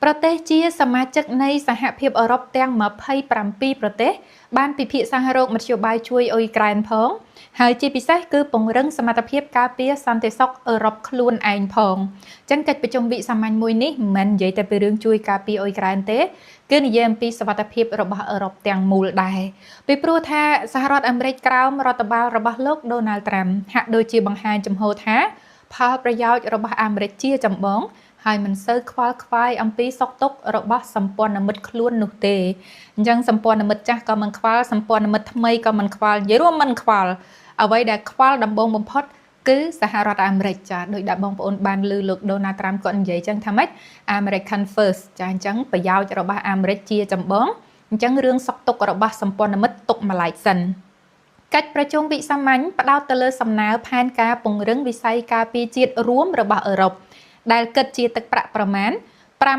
ប្រទេសជាសមាជិកនៃសហភាពអឺរ៉ុបទាំង27ប្រទេសបានពិភាក្សារោគមធ្យោបាយជួយអ៊ុយក្រែនផងហើយជាពិសេសគឺពង្រឹងសមត្ថភាពការពារសន្តិសុខអឺរ៉ុបខ្លួនឯងផងចឹងកិច្ចប្រជុំវិសាមញ្ញមួយនេះមិននិយាយតែពីរឿងជួយការពារអ៊ុយក្រែនទេគឺនិយាយអំពីសុវត្ថិភាពរបស់អឺរ៉ុបទាំងមូលដែរពីព្រោះថាសហរដ្ឋអាមេរិកក្រោមរដ្ឋបាលរបស់លោកដូណាល់ត្រាំហាក់ដូចជាបង្ហាញចំហថាផលប្រយោជន៍របស់អាមេរិកជាចម្បងហើយមិនសូវខ្វល់ខ្វាយអំពីសុខទុក្ខរបស់សម្ព័ន្ធមិត្តខ្លួននោះទេអញ្ចឹងសម្ព័ន្ធមិត្តចាស់ក៏មិនខ្វល់សម្ព័ន្ធមិត្តថ្មីក៏មិនខ្វល់និយាយរួមមិនខ្វល់អ្វីដែលខ្វល់ដំបូងបំផុតគឺសហរដ្ឋអាមេរិកចាដោយដែលបងប្អូនបានឮលោកដូណាល់ត្រាំគាត់និយាយចឹងថាម៉េច American First ចាអញ្ចឹងប្រយោជន៍របស់អាមេរិកជាចម្បងអញ្ចឹងរឿងសុខទុក្ខរបស់សម្ព័ន្ធមិត្តទុកម្លេចសិនកិច្ចប្រជុំវិសាមញ្ញផ្ដោតទៅលើសំណើផែនការពង្រឹងវិស័យការពារជាតិរួមរបស់អឺរ៉ុបដែលគិតជាទឹកប្រាក់ប្រមាណ